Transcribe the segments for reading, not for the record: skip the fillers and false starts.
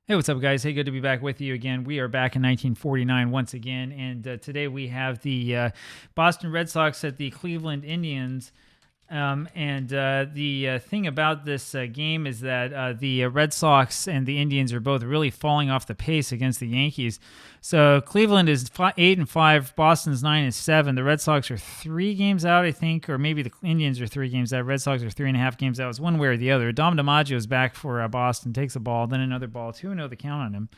Hey, what's up, guys? Hey, good to be back with you again. We are back in 1949 once again, and today we have the Boston Red Sox at the Cleveland Indians. The thing about this game is that the Red Sox and the Indians are both really falling off the pace against the Yankees. So Cleveland is 8-5, Boston's 9-7. The Red Sox are 3 games out, I think, or maybe the Indians are 3 games out. Red Sox are 3.5 games out. It's one way or the other. Dom DiMaggio is back for Boston, takes a ball, then another ball, 2-0 the count on him.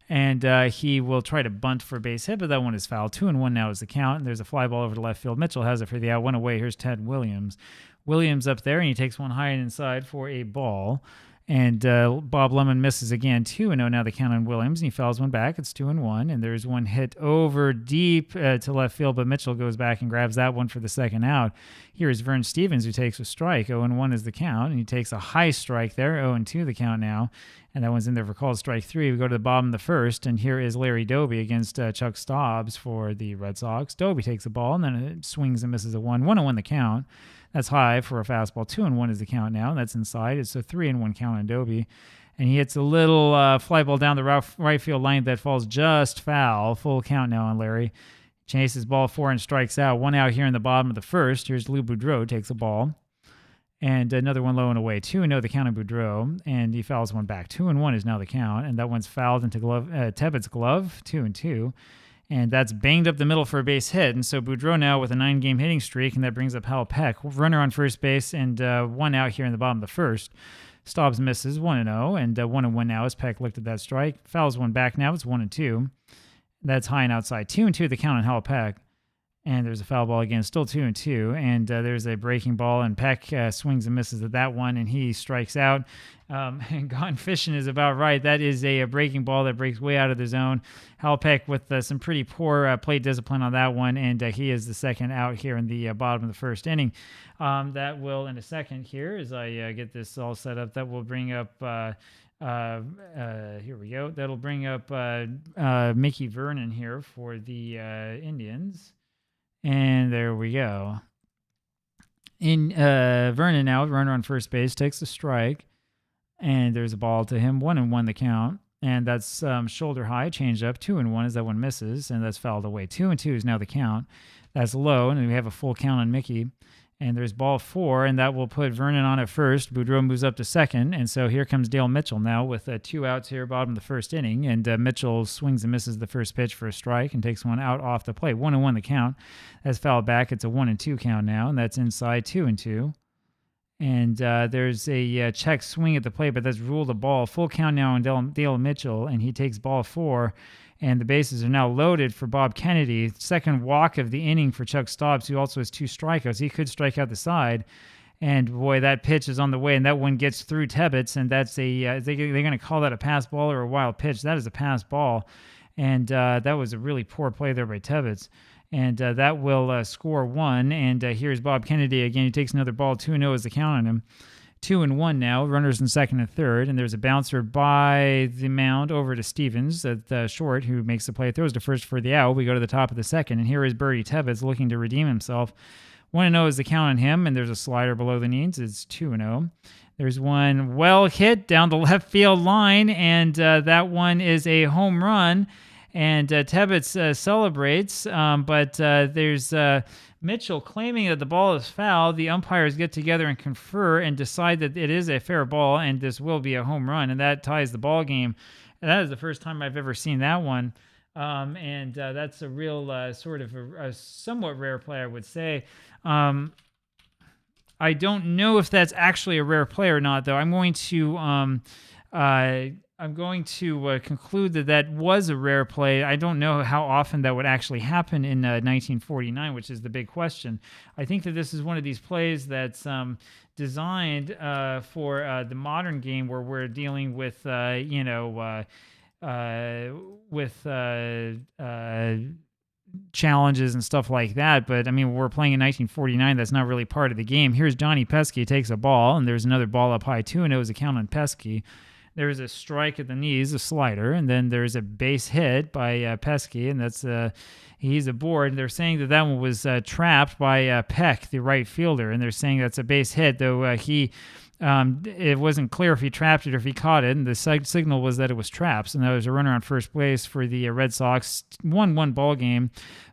And he will try to bunt for a base hit, but that one is foul. 2-1 now is the count, and there's a fly ball over to left field. Mitchell has it for the out, one away. Here's Ted Williams. Williams up there, and he takes one high and inside for a ball. And Bob Lemon misses again. 2-0 now the count on Williams, and he fouls one back. It's 2-1, and there's one hit over deep to left field, but Mitchell goes back and grabs that one for the second out. Here is Vern Stevens, who takes a strike. 0-1 is the count, and he takes a high strike there. 0-2 the count now, and that one's in there for called strike 3. We go to the bottom of the first, and here is Larry Doby against Chuck Stobbs for the Red Sox. Doby takes the ball, and then it swings and misses a 1. 1-1 the count. That's high for a fastball. 2-1 is the count now. That's inside. It's a 3-1 count on Doby. And he hits a little fly ball down the right field line that falls just foul. Full count now on Larry. Chases ball 4 and strikes out. 1 out here in the bottom of the first. Here's Lou Boudreau, takes the ball. And another one low and away. 2-0 the count on Boudreau. And he fouls one back. 2-1 is now the count. And that one's fouled into Tebbett's glove. 2-2. And that's banged up the middle for a base hit. And so Boudreau now with a 9-game hitting streak, and that brings up Hal Peck. Runner on first base, and 1 out here in the bottom of the first. Stobbs misses 1-0, and 1-1 now as Peck looked at that strike. Fouls one back now. It's 1-2. That's high and outside. 2-2 the count on Hal Peck. And there's a foul ball again, still 2-2. And there's a breaking ball, and Peck swings and misses at that one, and he strikes out. And Gone Fishing is about right. That is a breaking ball that breaks way out of the zone. Hal Peck with some pretty poor plate discipline on that one, and he is the second out here in the bottom of the first inning. That will, in a second here, as I get this all set up, that will bring up... here we go. That'll bring up Mickey Vernon here for the Indians. And there we go. In Vernon now, runner on first base, takes the strike. And there's a ball to him. 1-1 the count. And that's shoulder high, changed up. 2-1 as that one misses. And that's fouled away. 2-2 is now the count. That's low. And then we have a full count on Mickey. And there's ball 4, and that will put Vernon on at first. Boudreau moves up to second, and so here comes Dale Mitchell now with 2 outs here, bottom of the first inning, and Mitchell swings and misses the first pitch for a strike and takes one out off the plate. 1-1 the count. That's fouled back. It's a 1-2 count now, and that's inside 2-2. And there's a check swing at the plate, but that's ruled a ball. Full count now on Dale Mitchell, and he takes ball 4. And the bases are now loaded for Bob Kennedy. Second walk of the inning for Chuck Stobbs, who also has 2 strikeouts. He could strike out the side. And boy, that pitch is on the way, and that one gets through Tebbetts, and that's they're going to call that a pass ball or a wild pitch. That is a pass ball. And that was a really poor play there by Tebbetts. And that will score 1. And here's Bob Kennedy again. He takes another ball. 2-0 is the count on him. 2-1 now, runners in second and third, and there's a bouncer by the mound over to Stevens at the short, who makes the play, throws to first for the out. We go to the top of the second, and here is Bertie Tebbetts looking to redeem himself. 1-0 is the count on him, and there's a slider below the knees. It's 2-0. There's one well hit down the left field line, and that one is a home run. And Tebbetts celebrates, but there's Mitchell claiming that the ball is foul. The umpires get together and confer and decide that it is a fair ball and this will be a home run, and that ties the ball game. And that is the first time I've ever seen that one. And that's a real sort of a somewhat rare play, I would say. I don't know if that's actually a rare play or not, though. I'm going to conclude that that was a rare play. I don't know how often that would actually happen in 1949, which is the big question. I think that this is one of these plays that's designed for the modern game, where we're dealing with, challenges and stuff like that. But I mean, we're playing in 1949. That's not really part of the game. Here's Johnny Pesky, takes a ball, and there's another ball up high. 2-0 is a count on Pesky. There's a strike at the knees, a slider, and then there's a base hit by Pesky, and that's he's aboard. They're saying that one was trapped by Peck, the right fielder, and they're saying that's a base hit, though he It wasn't clear if he trapped it or if he caught it, and the signal was that it was traps. And there was a runner on first base for the Red Sox. 1-1 ball game.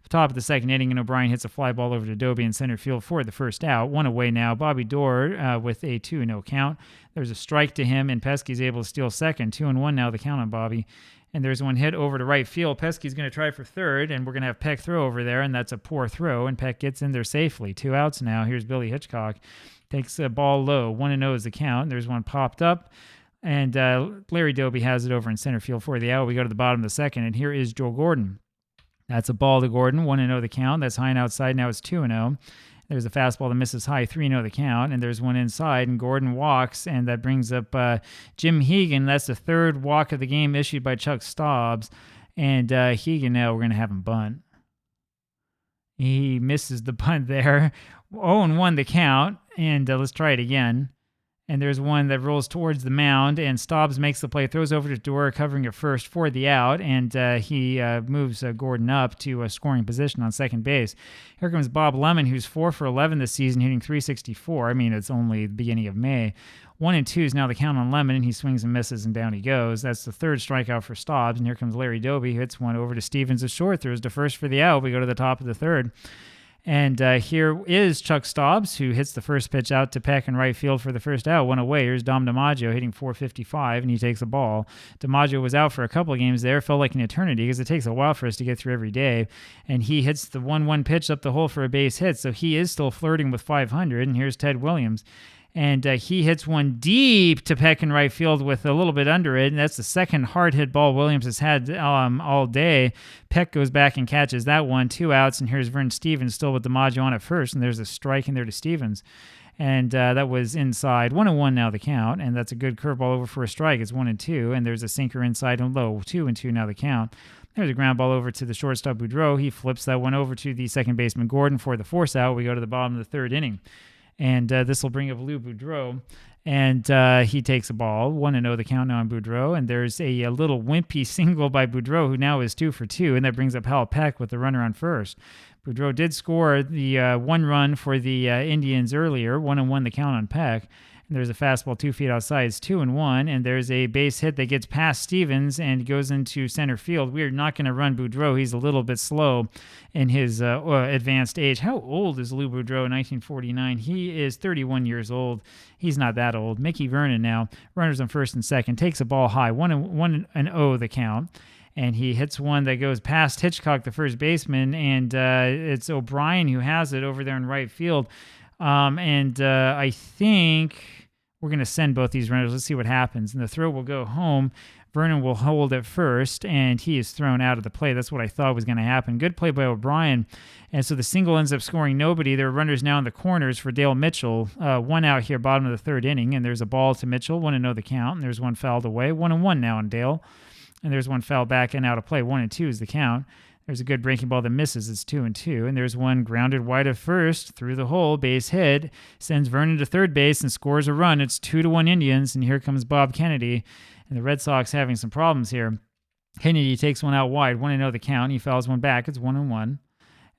Top of the second inning, and O'Brien hits a fly ball over to Doby in center field for the first out. One away now. Bobby Doerr with a 2-0 count. There's a strike to him, and Pesky's able to steal second. 2-1 now, the count on Bobby. And there's one hit over to right field. Pesky's going to try for third, and we're going to have Peck throw over there, and that's a poor throw, and Peck gets in there safely. 2 outs now. Here's Billy Hitchcock. Takes a ball low. 1-0 is the count. There's one popped up, and Larry Doby has it over in center field for the out. We go to the bottom of the second, and here is Joe Gordon. That's a ball to Gordon. 1-0 the count. That's high and outside. Now it's 2-0. There's a fastball that misses high. 3-0 the count. And there's one inside, and Gordon walks, and that brings up Jim Hegan. That's the third walk of the game issued by Chuck Stobbs. And Hegan now, we're going to have him bunt. He misses the bunt there. 0-1 the count. And let's try it again. And there's one that rolls towards the mound, and Stobbs makes the play, throws over to Doerr, covering it first for the out, and he moves Gordon up to a scoring position on second base. Here comes Bob Lemon, who's 4 for 11 this season, hitting .364. I mean, it's only the beginning of May. 1-2 is now the count on Lemon, and he swings and misses, and down he goes. That's the third strikeout for Stobbs, and here comes Larry Doby, who hits one over to Stevens at short, throws to first for the out. We go to the top of the third. And here is Chuck Stobbs, who hits the first pitch out to Peck in right field for the first out. 1 away. Here's Dom DiMaggio hitting .455, and he takes a ball. DiMaggio was out for a couple of games there. Felt like an eternity because it takes a while for us to get through every day. And he hits the 1-1 pitch up the hole for a base hit, so he is still flirting with 500. And here's Ted Williams. And he hits one deep to Peck in right field with a little bit under it, and that's the second hard hit ball Williams has had all day. Peck goes back and catches that one. 2 outs, and here's Vern Stevens still with DiMaggio on at first, and there's a strike in there to Stevens. And that was inside. 1-1 now the count, and that's a good curveball over for a strike. It's 1-2, and there's a sinker inside and low. 2-2 now the count. There's a ground ball over to the shortstop Boudreau. He flips that one over to the second baseman Gordon for the force out. We go to the bottom of the third inning. And this will bring up Lou Boudreau, and he takes a ball. 1-0 the count now on Boudreau, and there's a little wimpy single by Boudreau, who now is 2 for 2, and that brings up Hal Peck with the runner on first. Boudreau did score the 1 run for the Indians earlier. 1-1 the count on Peck. And there's a fastball 2 feet outside. It's 2-1, and there's a base hit that gets past Stevens and goes into center field. We are not going to run Boudreau. He's a little bit slow in his advanced age. How old is Lou Boudreau in 1949? He is 31 years old. He's not that old. Mickey Vernon now, runners on first and second, takes a ball high. 1-0 the count. And he hits one that goes past Hitchcock, the first baseman, and it's O'Brien who has it over there in right field. I think we're going to send both these runners. Let's see what happens. And the throw will go home. Vernon will hold at first, and he is thrown out of the play. That's what I thought was going to happen. Good play by O'Brien. And so the single ends up scoring nobody. There are runners now in the corners for Dale Mitchell. 1 out here, bottom of the third inning, and there's a ball to Mitchell. 1-0 the count, and there's one fouled away. 1-1 now on Dale. And there's one foul back and out of play. 1-2 is the count. There's a good breaking ball that misses. It's 2-2. And there's one grounded wide of first through the hole. Base hit. Sends Vernon to third base and scores a run. It's 2-1 Indians. And here comes Bob Kennedy. And the Red Sox having some problems here. Kennedy takes one out wide. 1-0 the count. He fouls one back. It's 1-1. And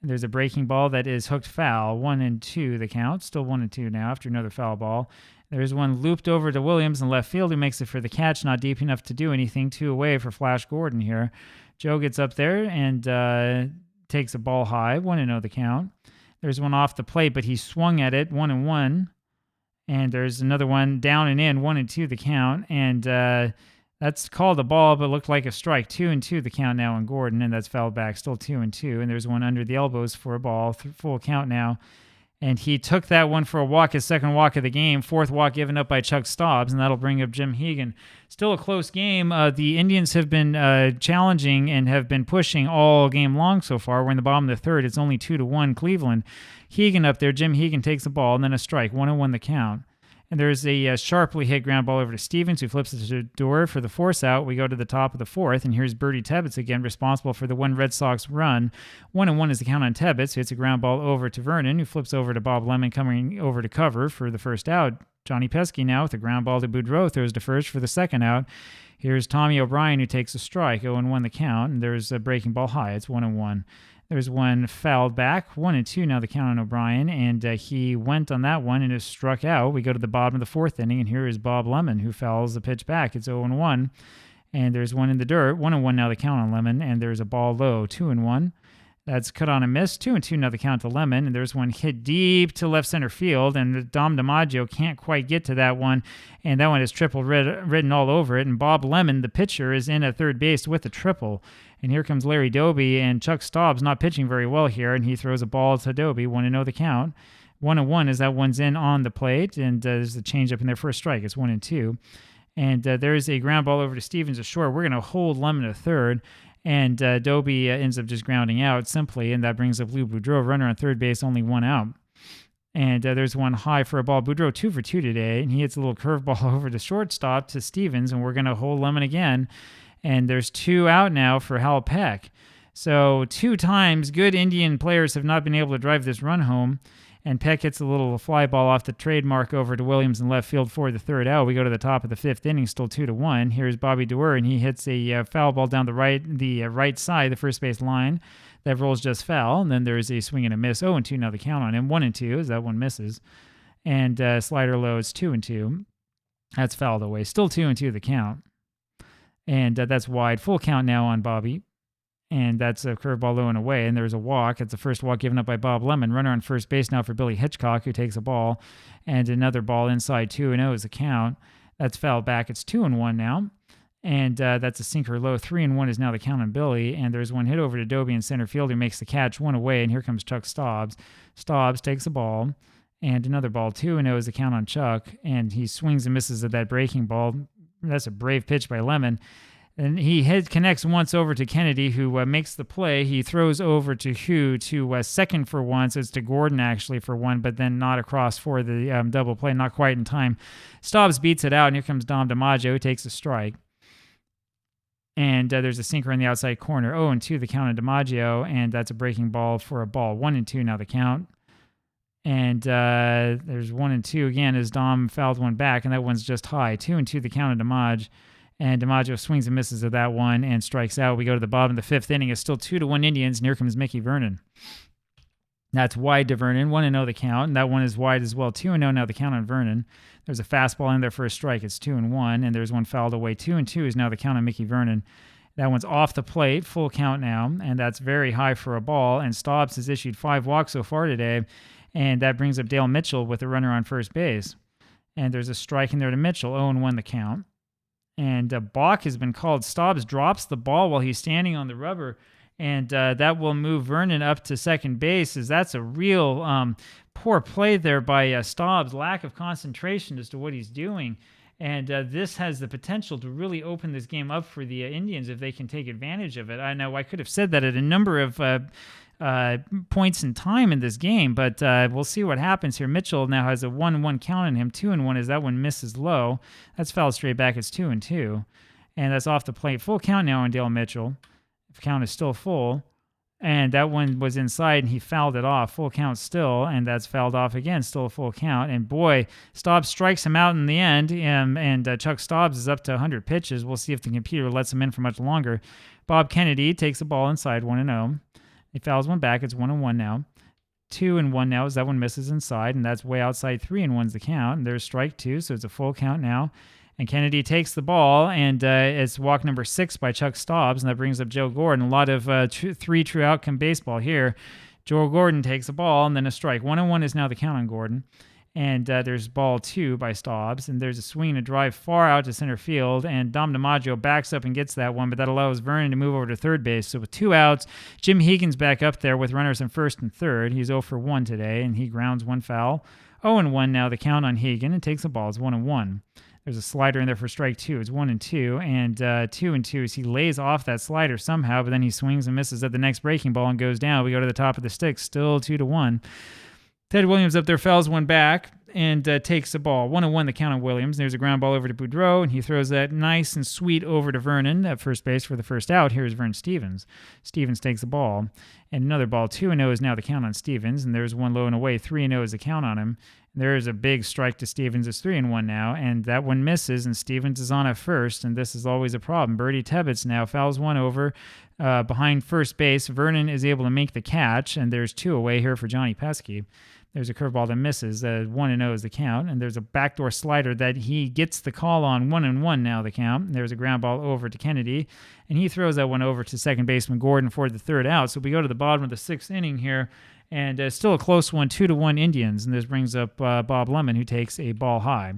there's a breaking ball that is hooked foul. 1-2 the count. Still 1-2 now after another foul ball. There's one looped over to Williams in left field who makes it for the catch. Not deep enough to do anything. 2 away for Flash Gordon here. Joe gets up there and takes a ball high. 1-0 the count. There's one off the plate, but he swung at it. 1-1. And there's another one down and in. 1-2 the count. And that's called a ball, but looked like a strike. 2-2 the count now on Gordon, and that's fouled back. Still 2-2. And there's one under the elbows for a ball. Full count now. And he took that one for a walk, his second walk of the game. 4th walk given up by Chuck Stobbs, and that'll bring up Jim Hegan. Still a close game. The Indians have been challenging and have been pushing all game long so far. We're in the bottom of the third. It's only 2-1 Cleveland. Hegan up there. Jim Hegan takes the ball, and then a strike. 1-1 the count. And there's a sharply hit ground ball over to Stevens, who flips it to Doerr for the force out. We go to the top of the 4th, and here's Bertie Tebbetts again, responsible for the 1 Red Sox run. 1-1 is the count on Tebbetts, who hits a ground ball over to Vernon, who flips over to Bob Lemon, coming over to cover for the first out. Johnny Pesky now with a ground ball to Boudreau, throws to first for the second out. Here's Tommy O'Brien, who takes a strike. 0-1 the count, and there's a breaking ball high. It's 1-1. There's one fouled back, 1-2 now the count on O'Brien, and he went on that one and is struck out. We go to the bottom of the fourth inning, and here is Bob Lemon, who fouls the pitch back. It's 0-1, and there's one in the dirt, 1-1 now the count on Lemon, and there's a ball low, 2-1. That's cut on a miss, 2-2 now the count to Lemon, and there's one hit deep to left center field, and Dom DiMaggio can't quite get to that one, and that one is triple written all over it, and Bob Lemon, the pitcher, is in at third base with a triple, and here comes Larry Doby, and Chuck Staub's not pitching very well here, and he throws a ball to Doby, 1-0 the count. 1-1 as that one's in on the plate, and there's the changeup in there for a strike. It's 1-2, and there's a ground ball over to Stevens to short. We're going to hold Lemon to third. And Doby ends up just grounding out simply, and that brings up Lou Boudreau, runner on third base, only one out. And there's one high for a ball. Boudreau 2 for 2 today, and he hits a little curveball over to shortstop to Stevens, and we're going to hold Lemon again. And there's 2 out now for Hal Peck. So 2 times good Indian players have not been able to drive this run home, and Peck hits a little fly ball off the trademark over to Williams in left field for the third out. We go to the top of the 5th inning, still 2-1. Here's Bobby Dewar, and he hits a foul ball down the right side, the first base line. That rolls just foul, and then there's a swing and a miss. 0-2 now the count on him. 1-2 as that one misses. And slider low is 2-2. That's fouled away. Still 2-2 the count. And that's wide. Full count now on Bobby. And that's a curveball low and away, and there's a walk. It's the first walk given up by Bob Lemon. Runner on first base now for Billy Hitchcock, who takes a ball, and another ball inside 2-0 is the count. That's fouled back. It's 2-1 now, and that's a sinker low. 3-1 is now the count on Billy, and there's one hit over to Doby in center field who makes the catch, 1 away, and here comes Chuck Staubs. Staubs takes a ball, and another ball. 2-0 is the count on Chuck, and he swings and misses at that breaking ball. That's a brave pitch by Lemon. And he connects once over to Kennedy, who makes the play. He throws over to Hugh to second for one, so it's to Gordon actually for one, but then not across for the double play, not quite in time. Staubs beats it out, and here comes Dom DiMaggio, who takes a strike. And there's a sinker in the outside corner. 0-2 the count on DiMaggio, and that's a breaking ball for a ball. 1-2 now the count. And there's 1-2 again as Dom fouled one back, and that one's just high. 2-2 the count on DiMaggio. And DiMaggio swings and misses at that one and strikes out. We go to the bottom of the 5th inning. It's still 2-1 Indians, and here comes Mickey Vernon. That's wide to Vernon. 1-0 the count, and that one is wide as well. 2-0 now the count on Vernon. There's a fastball in there for a strike. It's 2-1, and there's one fouled away. 2-2 is now the count on Mickey Vernon. That one's off the plate, full count now, and that's very high for a ball. And Staubs has issued 5 walks so far today, and that brings up Dale Mitchell with a runner on first base. And there's a strike in there to Mitchell. 0-1 the count. And balk has been called. Staubs drops the ball while he's standing on the rubber, and that will move Vernon up to second base, as that's a real poor play there by Staubs, lack of concentration as to what he's doing. And this has the potential to really open this game up for the Indians if they can take advantage of it. I know I could have said that at a number of points in time in this game, but we'll see what happens here. Mitchell now has a 1-1 count on him. 2-1 as that one misses low. That's fouled straight back. It's 2-2, and that's off the plate. Full count now on Dale Mitchell. The count is still full, and that one was inside, and he fouled it off. Full count still, and that's fouled off again. Still a full count, and boy, Staubs strikes him out in the end, and Chuck Staubs is up to 100 pitches. We'll see if the computer lets him in for much longer. Bob Kennedy takes the ball inside, 1-0. He fouls one back. It's 1-1 now. 2-1 now as that one misses inside, and that's way outside. 3-1's the count, and there's strike 2, so it's a full count now. And Kennedy takes the ball, and it's walk number 6 by Chuck Staubs, and that brings up Joe Gordon. A lot of 3 true outcome baseball here. Joe Gordon takes the ball, and then a strike. 1-1 is now the count on Gordon. And there's ball 2 by Staubs, and there's a swing and a drive far out to center field, and Dom DiMaggio backs up and gets that one, but that allows Vernon to move over to third base. So with 2 outs, Jim Hegan's back up there with runners in first and third. He's 0 for 1 today, and he grounds one foul. 0-1 now the count on Hegan, and takes the ball. It's 1-1. There's a slider in there for strike 2. It's 1-2, and 2-2 as he lays off that slider somehow, but then he swings and misses at the next breaking ball and goes down. We go to the top of the stick, still 2-1. Ted Williams up there fouls one back and takes the ball. 1-1 the count on Williams. There's a ground ball over to Boudreau, and he throws that nice and sweet over to Vernon at first base for the first out. Here's Vern Stevens. Stevens takes the ball, and another ball. 2-0 is now the count on Stevens, and there's one low and away. 3-0 is the count on him. There's a big strike to Stevens. It's 3-1 now, and that one misses, and Stevens is on at first, and this is always a problem. Birdie Tebbets now fouls one over behind first base. Vernon is able to make the catch, and there's 2 away here for Johnny Pesky. There's a curveball that misses. 1-0 is the count, and there's a backdoor slider that he gets the call on. 1-1 now the count. There's a ground ball over to Kennedy, and he throws that one over to second baseman Gordon for the third out. So we go to the bottom of the 6th inning here, and still a close one, 2-1 Indians, and this brings up Bob Lemon, who takes a ball high.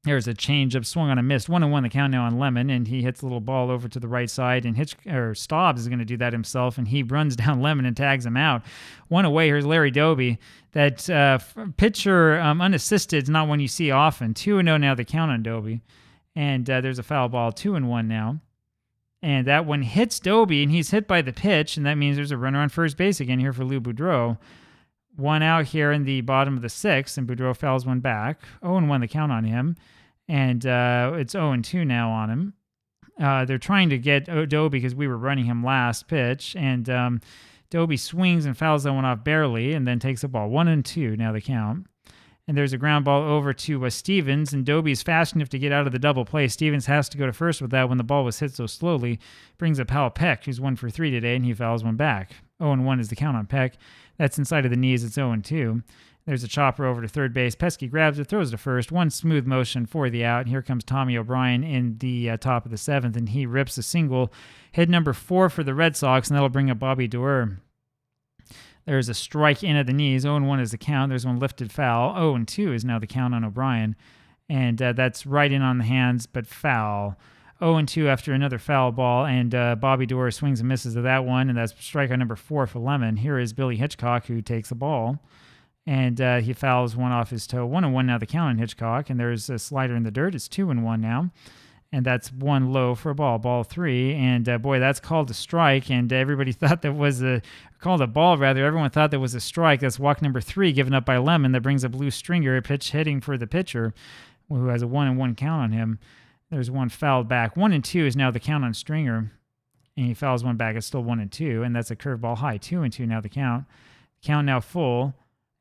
There's a changeup swung on a miss. 1-1 the count now on Lemon, and he hits a little ball over to the right side, and Stobbs is going to do that himself, and he runs down Lemon and tags him out. One away, here's Larry Doby. That pitcher unassisted is not one you see often. 2-0 now the count on Doby, and there's a foul ball, 2-1 now. And that one hits Doby, and he's hit by the pitch, and that means there's a runner on first base again here for Lou Boudreau. 1 out here in the bottom of the 6th, and Boudreau fouls one back. 0-1 the count on him, and it's 0-2 now on him. They're trying to get Doby because we were running him last pitch, and Doby swings and fouls that one off barely, and then takes the ball. 1-2 now the count. And there's a ground ball over to Stevens, and Doby's fast enough to get out of the double play. Stevens has to go to first with that when the ball was hit so slowly. Brings up Hal Peck, who's 1 for 3 today, and he fouls one back. 0-1 is the count on Peck. That's inside of the knees. It's 0-2. There's a chopper over to third base. Pesky grabs it, throws to first. One smooth motion for the out. And here comes Tommy O'Brien in the top of the 7th, and he rips a single. Hit number 4 for the Red Sox, and that'll bring up Bobby Doerr. There's a strike in at the knees. 0-1 is the count. There's one lifted foul. 0-2 is now the count on O'Brien. And that's right in on the hands, but foul. 0-2 after another foul ball, and Bobby Doerr swings and misses to that one, and that's strikeout number 4 for Lemon. Here is Billy Hitchcock, who takes the ball, and he fouls one off his toe. 1-1 now the count on Hitchcock, and there's a slider in the dirt. It's 2-1 now, and that's 1 low for a ball 3, and boy, that's called a strike, and everybody thought that was called a ball, rather. Everyone thought that was a strike. That's walk number 3 given up by Lemon. That brings up Lou Stringer, a pitch hitting for the pitcher, who has a 1-1 count on him. There's one fouled back. 1-2 is now the count on Stringer, and he fouls one back. It's still 1-2, and that's a curveball high. 2-2 now the count. Count now full,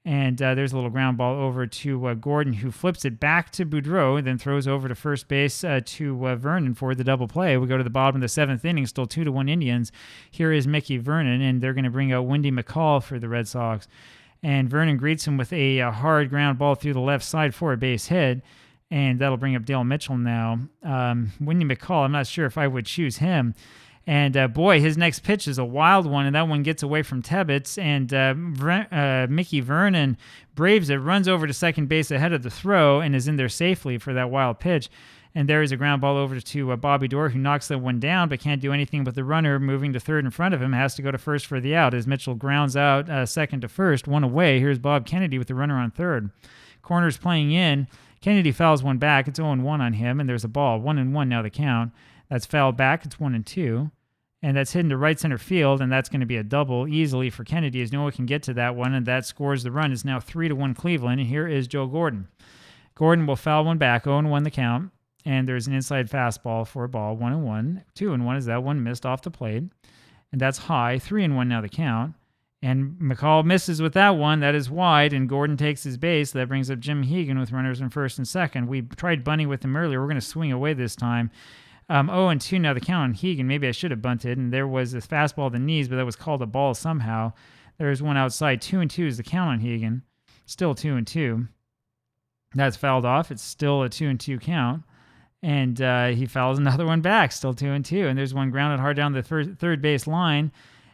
and there's a little ground ball over to Gordon, who flips it back to Boudreau, and then throws over to first base to Vernon for the double play. We go to the bottom of the 7th inning, still 2-1 Indians. Here is Mickey Vernon, and they're going to bring out Wendy McCall for the Red Sox. And Vernon greets him with a hard ground ball through the left side for a base hit. And that'll bring up Dale Mitchell now. Wendy McCall, I'm not sure if I would choose him. And boy, his next pitch is a wild one, and that one gets away from Tebbets. And Mickey Vernon braves it, runs over to second base ahead of the throw, and is in there safely for that wild pitch. And there is a ground ball over to Bobby Doerr, who knocks that one down, but can't do anything with the runner moving to third in front of him. Has to go to first for the out as Mitchell grounds out second to first. 1 away. Here's Bob Kennedy with the runner on third. Corner's playing in. Kennedy fouls one back. It's 0-1 on him, and there's a ball. 1-1 now the count. That's fouled back. It's 1-2. And that's hidden to right center field, and that's going to be a double easily for Kennedy as no one can get to that one, and that scores the run. It's now 3-1 Cleveland, and here is Joe Gordon. Gordon will foul one back. 0-1 the count, and there's an inside fastball for a ball. 1-1. 2-1 is that one missed off the plate, and that's high. 3-1 now the count. And McCall misses with that one. That is wide, and Gordon takes his base. That brings up Jim Hegan with runners in first and second. We tried bunting with him earlier. We're going to swing away this time. 0-2 now the count on Hegan. Maybe I should have bunted, and there was this fastball to the knees, but that was called a ball somehow. There's one outside. 2-2 is the count on Hegan. Still 2-2. That's fouled off. It's still a 2-2 count. And he fouls another one back. Still 2-2. And there's one grounded hard down the third base line.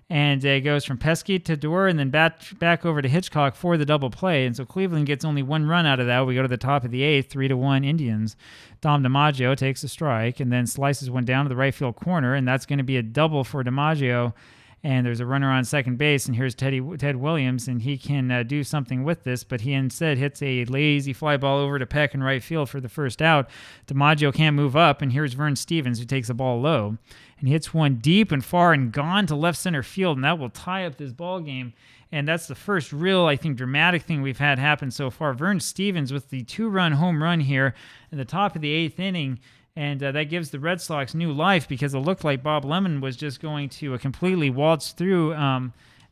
And it goes from Pesky to Doerr and then back over to Hitchcock for the double play. And so Cleveland gets only 1 run out of that. We go to the top of the 8th, 3-1 Indians. Dom DiMaggio takes a strike and then slices one down to the right field corner, and that's going to be a double for DiMaggio. And there's a runner on second base, and here's Ted Williams, and he can do something with this, but he instead hits a lazy fly ball over to Peck in right field for the first out. DiMaggio can't move up, and here's Vern Stevens, who takes the ball low. And he hits one deep and far and gone to left center field, and that will tie up this ball game. And that's the first real, I think, dramatic thing we've had happen so far. Vern Stevens with the 2-run home run here in the top of the 8th inning. And that gives the Red Sox new life because it looked like Bob Lemon was just going to completely waltz through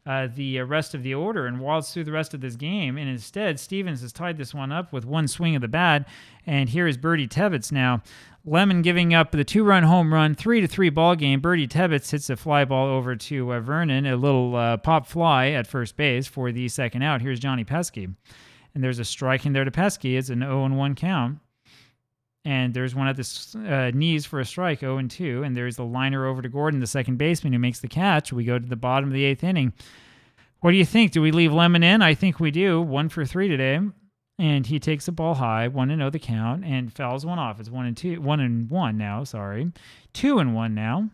the rest of the order and waltz through the rest of this game. And instead, Stevens has tied this one up with one swing of the bat. And here is Birdie Tebbets now. Lemon giving up the 2-run home run, 3-3 ball game. Birdie Tebbets hits a fly ball over to Vernon, a little pop fly at first base for the second out. Here's Johnny Pesky. And there's a strike in there to Pesky. It's an 0-1 count. And there's one at the knees for a strike, 0-2. And there's the liner over to Gordon, the second baseman, who makes the catch. We go to the bottom of the 8th inning. What do you think? Do we leave Lemon in? I think we do. 1 for 3 today. And he takes the ball high, 1-0 the count, and fouls one off. It's 1-1 now, sorry. 2-1 now.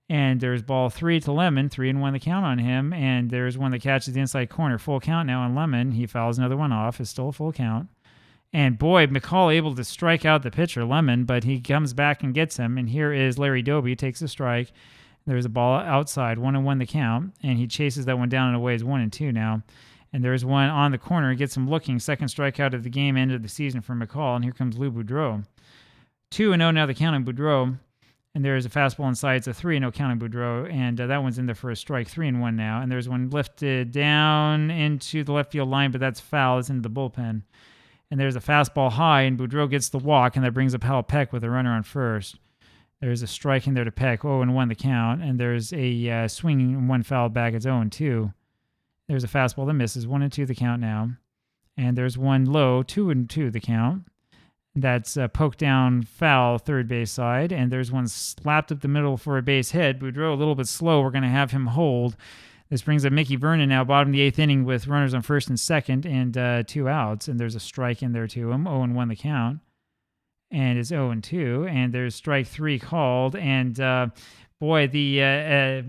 And there's ball 3 to Lemon, 3-1 the count on him. And there's one that catches the inside corner. Full count now on Lemon. He fouls another one off. It's still a full count. And boy, McCall able to strike out the pitcher, Lemon, but he comes back and gets him. And here is Larry Doby, takes a strike. There's a ball outside, 1-1 the count. And he chases that one down and away. It's 1-2 now. And there's one on the corner. Gets him looking. Second strikeout of the game, end of the season for McCall. And here comes Lou Boudreau. 2-0 now the count on Boudreau. And there's a fastball inside. It's a 3-0 count on Boudreau. And that one's in there for a strike. 3-1 now. And there's one lifted down into the left field line, but that's foul. It's into the bullpen. And there's a fastball high, and Boudreau gets the walk, and that brings up Hal Peck with a runner on first. There's a strike in there to Peck, 0-1 the count. And there's a swinging and one foul back. It's 0-2. There's a fastball that misses, 1-2 the count now. And there's one low, 2-2 the count. That's poked down foul, third base side. And there's one slapped up the middle for a base hit. Boudreau a little bit slow. We're going to have him hold. This brings up Mickey Vernon now, bottom of the 8th inning with runners on first and second and 2 outs. And there's a strike in there to him, 0-1 the count. And it's 0-2. And there's strike 3 called. And boy, the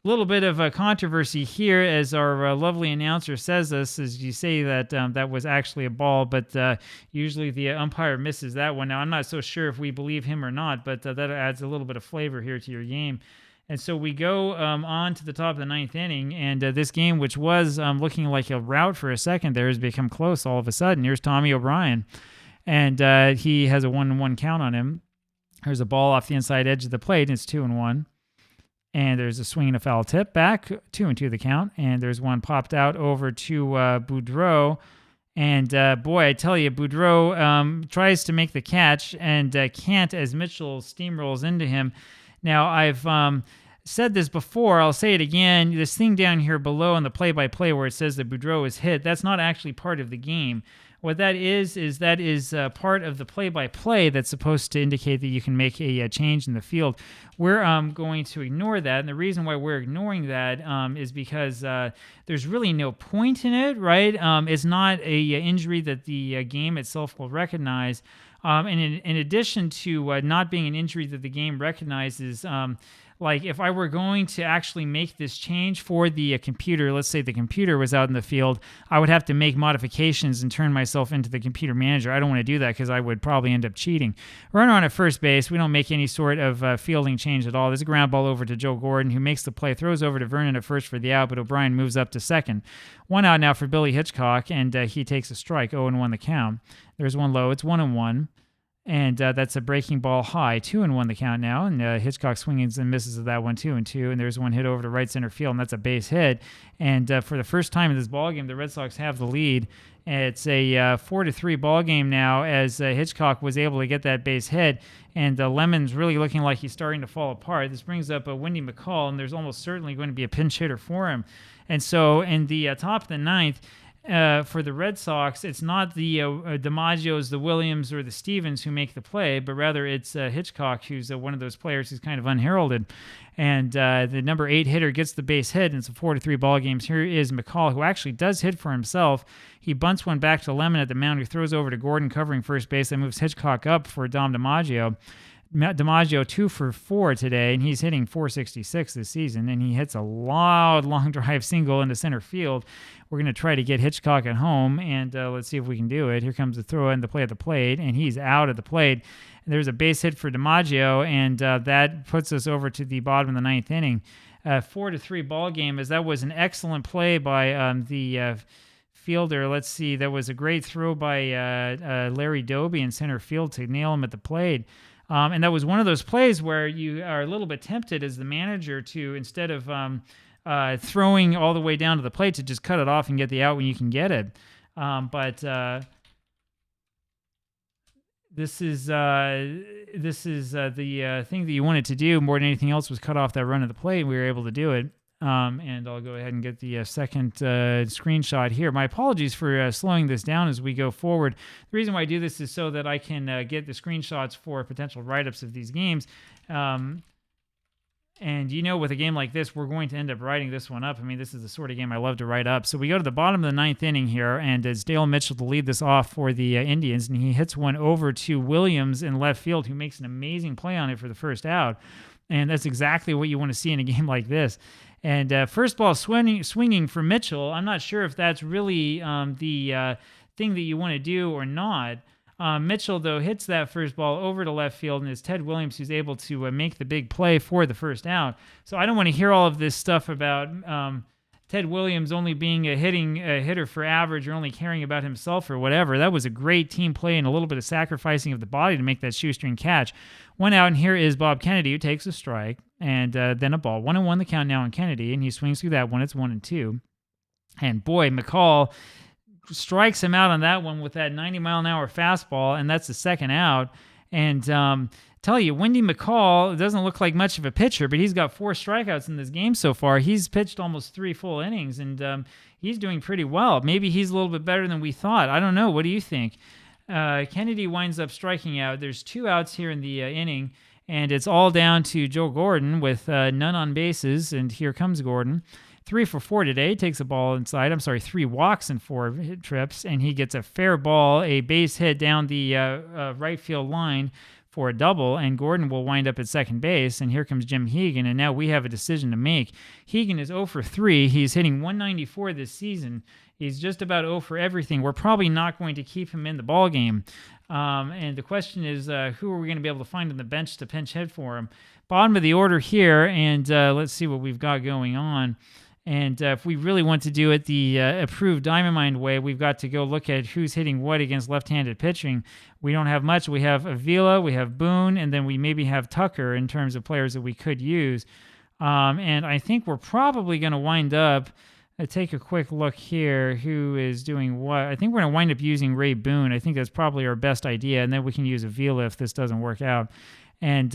little bit of a controversy here, as our lovely announcer says this, is you say that that was actually a ball, but usually the umpire misses that one. Now, I'm not so sure if we believe him or not, but that adds a little bit of flavor here to your game. And so we go on to the top of the 9th inning, and this game, which was looking like a rout for a second there, has become close all of a sudden. Here's Tommy O'Brien, and he has a 1-1 count on him. There's a ball off the inside edge of the plate, and it's 2-1. And there's a swing and a foul tip back, 2-2 the count. And there's one popped out over to Boudreau. And boy, I tell you, Boudreau tries to make the catch and can't as Mitchell steamrolls into him. Now, I've said this before. I'll say it again. This thing down here below in the play-by-play where it says that Boudreau is hit, that's not actually part of the game. What that is part of the play-by-play that's supposed to indicate that you can make a change in the field. We're going to ignore that, and the reason why we're ignoring that is because there's really no point in it, right? It's not a injury that the game itself will recognize. And in addition to not being an injury that the game recognizes, like if I were going to actually make this change for the computer, let's say the computer was out in the field, I would have to make modifications and turn myself into the computer manager. I don't want to do that because I would probably end up cheating. Runner on at first base, we don't make any sort of fielding change at all. There's a ground ball over to Joe Gordon, who makes the play, throws over to Vernon at first for the out, but O'Brien moves up to second. 1 out now for Billy Hitchcock, and he takes a strike, 0-1 the count. There's one low, it's 1-1. And that's a breaking ball high, 2-1 the count now. And Hitchcock swings and misses of that one, 2-2. And there's one hit over to right center field, and that's a base hit. And for the first time in this ballgame, the Red Sox have the lead. It's a 4-3 ballgame now, as Hitchcock was able to get that base hit. And Lemon's really looking like he's starting to fall apart. This brings up Windy McCall, and there's almost certainly going to be a pinch hitter for him. And so in the top of the 9th, for the Red Sox, it's not the DiMaggios, the Williams, or the Stevens who make the play, but rather it's Hitchcock, who's one of those players who's kind of unheralded. And the number 8 hitter gets the base hit, and it's a 4-3 ball game. Here is McCall, who actually does hit for himself. He bunts one back to Lemon at the mound, who throws over to Gordon covering first base. That moves Hitchcock up for Dom DiMaggio. DiMaggio 2 for 4 today, and he's hitting .466 this season, and he hits a loud long drive single into center field. We're going to try to get Hitchcock at home, and let's see if we can do it. Here comes the throw in the play at the plate, and he's out at the plate. And there's a base hit for DiMaggio, and that puts us over to the bottom of the 9th inning. 4-3 ball game, as that was an excellent play by the fielder. Let's see, that was a great throw by Larry Doby in center field to nail him at the plate. And that was one of those plays where you are a little bit tempted as the manager to, instead of throwing all the way down to the plate to just cut it off and get the out when you can get it. But this is the thing that you wanted to do more than anything else was cut off that run at the plate. We were able to do it. And I'll go ahead and get the second screenshot here. My apologies for slowing this down as we go forward. The reason why I do this is so that I can get the screenshots for potential write-ups of these games. And with a game like this, we're going to end up writing this one up. I mean, this is the sort of game I love to write up. So we go to the bottom of the ninth inning here, and it's Dale Mitchell to lead this off for the Indians, and he hits one over to Williams in left field, who makes an amazing play on it for the first out. And that's exactly what you want to see in a game like this. And first ball swinging for Mitchell. I'm not sure if that's really the thing that you want to do or not. Mitchell, though, hits that first ball over to left field, and it's Ted Williams who's able to make the big play for the first out. So I don't want to hear all of this stuff about Ted Williams only being a hitter for average or only caring about himself or whatever. That was a great team play and a little bit of sacrificing of the body to make that shoestring catch. One out, and here is Bob Kennedy, who takes a strike, and then a ball. 1-1 the count now on Kennedy, and he swings through that one. It's 1-2. And boy, McCall strikes him out on that one with that 90-mile-an-hour fastball, and that's the second out. And tell you, Wendy McCall doesn't look like much of a pitcher, but he's got 4 strikeouts in this game so far. He's pitched almost 3 full innings, and he's doing pretty well. Maybe he's a little bit better than we thought. I don't know. What do you think? Kennedy winds up striking out. There's 2 outs here in the inning, and it's all down to Joe Gordon with none on bases, and here comes Gordon. 3 for 4 today, takes a ball inside. 3 walks and 4 trips, and he gets a fair ball, a base hit down the right field line for a double, and Gordon will wind up at second base, and here comes Jim Hegan, and now we have a decision to make. Hegan is 0 for 3. He's hitting 194 this season. He's just about 0 for everything. We're probably not going to keep him in the ball game. And the question is, who are we going to be able to find on the bench to pinch hit for him? Bottom of the order here, and let's see what we've got going on. And if we really want to do it the approved Diamond Mind way, we've got to go look at who's hitting what against left-handed pitching. We don't have much. We have Avila, we have Boone, and then we maybe have Tucker in terms of players that we could use. And I think we're probably going to wind up, take a quick look here, who is doing what. I think we're going to wind up using Ray Boone. I think that's probably our best idea, and then we can use Avila if this doesn't work out. And,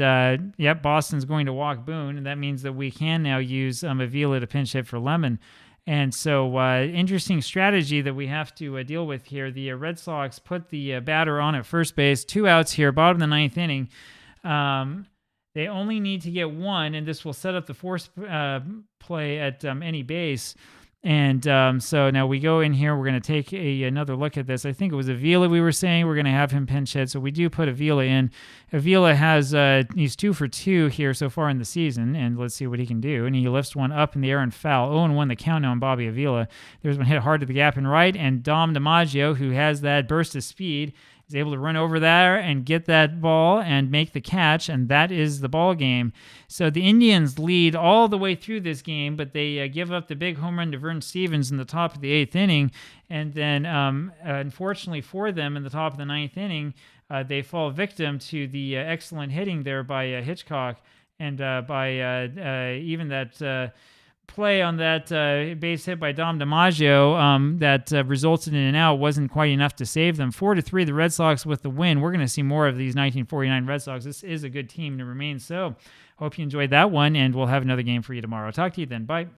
Boston's going to walk Boone, and that means that we can now use Avila to pinch hit for Lemon. And so interesting strategy that we have to deal with here. The Red Sox put the batter on at first base. 2 outs here, bottom of the ninth inning. They only need to get 1, and this will set up the force play at any base. And so now we go in here. We're going to take another look at this. I think it was Avila we were saying. We're going to have him pinch hit. So we do put Avila in. Avila has he's 2 for 2 here so far in the season. And let's see what he can do. And he lifts one up in the air and foul. 0-1 the count now on Bobby Avila. There's one hit hard to the gap and right. And Dom DiMaggio, who has that burst of speed, is able to run over there and get that ball and make the catch, and that is the ball game. So the Indians lead all the way through this game, but they give up the big home run to Vern Stevens in the top of the 8th inning, and then unfortunately for them in the top of the 9th inning, they fall victim to the excellent hitting there by Hitchcock, and by even that play on that base hit by Dom DiMaggio that resulted in an out wasn't quite enough to save them. 4-3, the Red Sox with the win. We're going to see more of these 1949 Red Sox. This is a good team to remain so. Hope you enjoyed that one, and we'll have another game for you tomorrow. Talk to you then. Bye.